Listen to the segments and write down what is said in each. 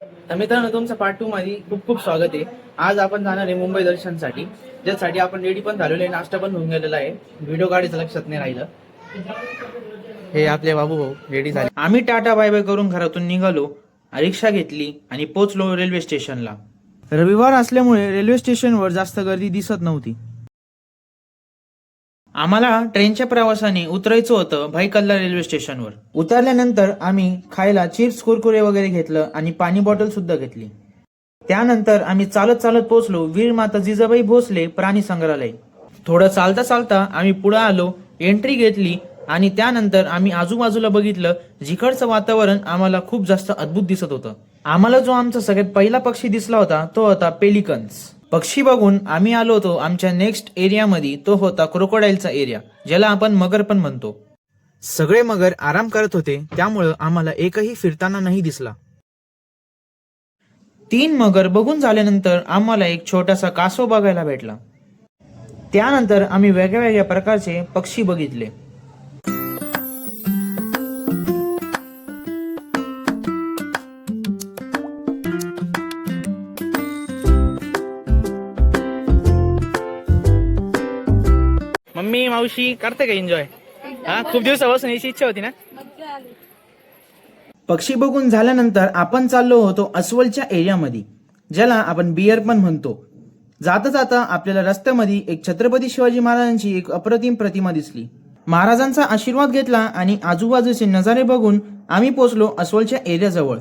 तर मित्रांनो, तुमचं पार्ट 2 मध्ये खूप खूप स्वागत आहे. आज आपण जाणार आहे मुंबई दर्शनसाठी, ज्यासाठी आपण रेडी पण झालेलो आहे, नाश्ता पण होऊन गेलेला आहे. व्हिडिओ काढायचं लक्षात नाही राहिलं. हे आपले बाबू भाऊ रेडी झाले. आम्ही टाटा बाय बाय करून घरातून निघालो, रिक्षा घेतली आणि पोहोचलो रेल्वे स्टेशनला. रविवार असल्यामुळे रेल्वे स्टेशनवर जास्त गर्दी दिसत नव्हती. आम्हाला ट्रेनच्या प्रवासाने उतरायचं होतं भाईकल्ला रेल्वे स्टेशनवर. उतरल्यानंतर आम्ही खायला चिप्स कुरकुरे वगैरे घेतलं आणि पाणी बॉटल सुद्धा घेतली. त्यानंतर आम्ही चालत चालत पोहोचलो वीर माता जिजाबाई भोसले प्राणी संग्रहालय. थोडं चालता चालता आम्ही पुढे आलो, एंट्री घेतली आणि त्यानंतर आम्ही आजूबाजूला बघितलं. जिकडचं वातावरण आम्हाला खूप जास्त अद्भुत दिसत होतं. आम्हाला जो आमचा सगळ्यात पहिला पक्षी दिसला होता तो होता पेलिकन्स. पक्षी बघून आम्ही आलो होतो आमच्या नेक्स्ट एरियामध्ये. तो होता क्रोकोडाईलचा एरिया, ज्याला आपण मगर पण म्हणतो. सगळे मगर आराम करत होते, त्यामुळं आम्हाला एकही फिरताना नाही दिसला. 3 मगर बघून झाल्यानंतर आम्हाला एक छोटासा कासव बघायला भेटला. त्यानंतर आम्ही वेगळ्या वेगळ्या प्रकारचे पक्षी बघितले. मम्मी मावशी करते का एन्जॉय? हा, खूप दिवसापासून याची इच्छा होती ना. पक्षी बघून झाल्यानंतर आपण चाललो होतो अस्वलच्या एरियामध्ये, ज्याला आपण बियर पण म्हणतो. जाता जाता आपल्याला रस्त्यामध्ये एक छत्रपती शिवाजी महाराजांची एक अप्रतिम प्रतिमा दिसली. महाराजांचा आशीर्वाद घेतला आणि आजूबाजूचे नजारे बघून आम्ही पोहोचलो अस्वलच्या एरियाजवळ.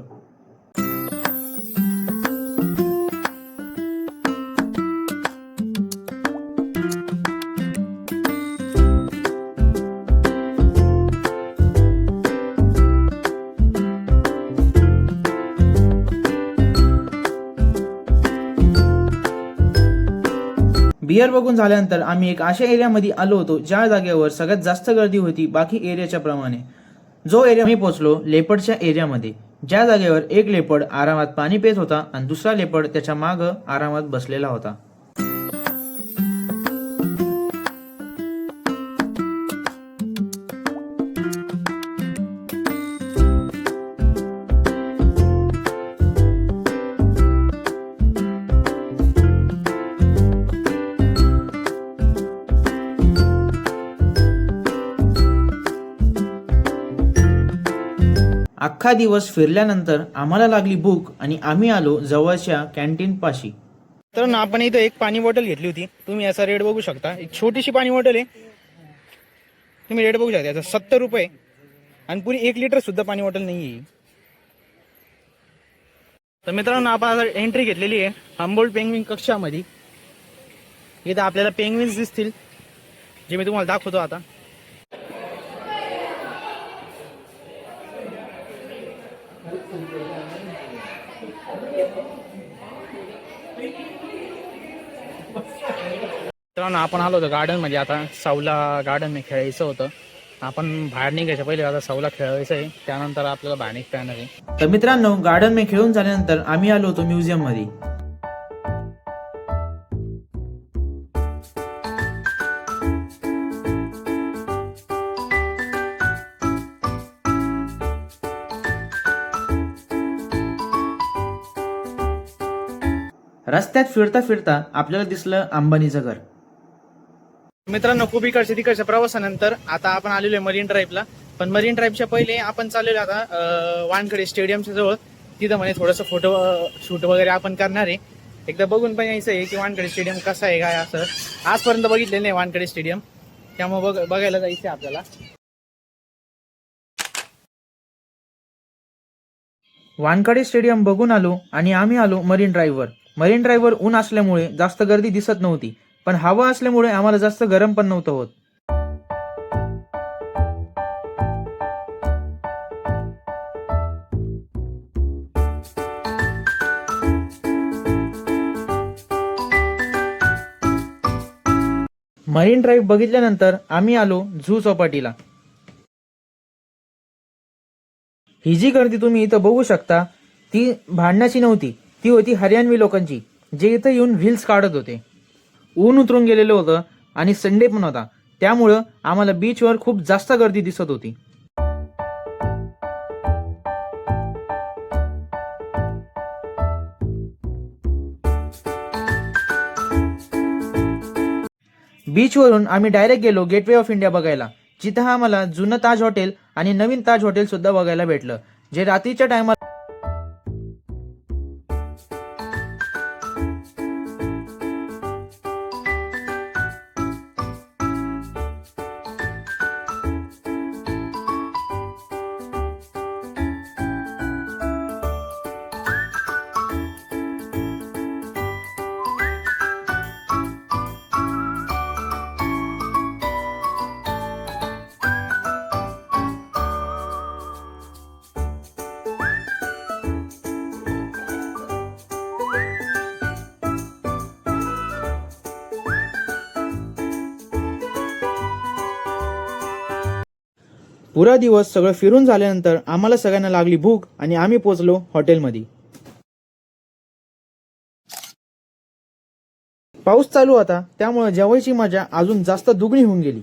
बियर बघून झाल्यानंतर आम्ही एक अशा एरियामध्ये आलो होतो ज्या जागेवर सगळ्यात जास्त गर्दी होती बाकी एरियाच्या प्रमाणे. जो एरिया मी पोहोचलो लेपर्डच्या एरियामध्ये, ज्या जागेवर एक लेपर्ड आरामात पाणी पित होता आणि दुसरा लेपर्ड त्याच्या मागं आरामात बसलेला होता. अख्खा दिवस फिरल्यानंतर आम्हाला लागली भूक आणि आम्ही आलो जवळच्या कॅन्टीन पाशी. तर ना आपण इथं एक पाणी बॉटल घेतली होती. तुम्ही याचा रेट बघू शकता. एक छोटीशी पाणी बॉटल आहे. तुम्ही रेट बघू शकता याचा 70 रुपये आणि पुरी 1 लिटर सुद्धा पाणी बॉटल नाही आहे. तर मित्रांनो, आपण आता एंट्री घेतलेली आहे हंबोल्ट पेंग्विन कक्षामध्ये. इथं आपल्याला पेंग्विन्स दिसतील, जे मी तुम्हाला दाखवतो आता. मित्रांनो, आपण आलो होतो गार्डन मध्ये. आता सावला गार्डन मध्ये खेळायचं होतं. आपण बाहेर निघायच्या पहिले आता सावला खेळायचं आहे, त्यानंतर आपल्याला बाहेर निघता येणार आहे. तर मित्रांनो, गार्डन मध्ये खेळून झाल्यानंतर आम्ही आलो होतो म्युझियम मध्ये. रस्त्यात फिरता फिरता आपल्याला दिसलं अंबानीचं घर. मित्रांनो, खूप इकडच्या तिकडच्या प्रवासानंतर आता आपण आलेलो आहे मरीन ड्राईव्हला. पण मरीन ड्राईव्हच्या पहिले आपण चाललेलो आता वानखडे स्टेडियमच्या जवळ. तिथं म्हणे थोडंसं फोटो शूट वगैरे आपण करणार आहे. एकदा बघून पण यायचं आहे की वानखडे स्टेडियम कसं आहे काय. असं आजपर्यंत बघितलेलं नाही वानखडे स्टेडियम, त्यामुळे बघायला जायचं आहे आपल्याला. वानखडे स्टेडियम बघून आलो आणि आम्ही आलो मरीन ड्राईव्हवर. मरीन ड्राईव्हवर ऊन असल्यामुळे जास्त गर्दी दिसत नव्हती, पण हवा असल्यामुळे आम्हाला जास्त गरम पण नव्हतं होत. मरीन ड्राईव्ह बघितल्यानंतर आम्ही आलो झू चौपाटीला. ही जी गर्दी तुम्ही इथं बघू शकता ती भांडण्याची नव्हती, ती होती हरियाणवी लोकांची, जे इथं येऊन रील्स काढत होते. ऊन उतरून गेलेलं होतं आणि संडे पण होता, त्यामुळं आम्हाला बीचवर खूप जास्त गर्दी दिसत होती. बीचवरून आम्ही डायरेक्ट गेलो गेटवे ऑफ इंडिया बघायला, जिथं आम्हाला जुनं ताज हॉटेल आणि नवीन ताज हॉटेल सुद्धा बघायला भेटलं, जे रात्रीच्या टायमाला पुरा दिवस सगळं फिरून झाल्यानंतर आम्हाला सगळ्यांना लागली भूक आणि आम्ही पोचलो हॉटेलमध्ये. पाऊस चालू होता, त्यामुळे जेवायची मजा अजून जास्त दुगणी होऊन गेली.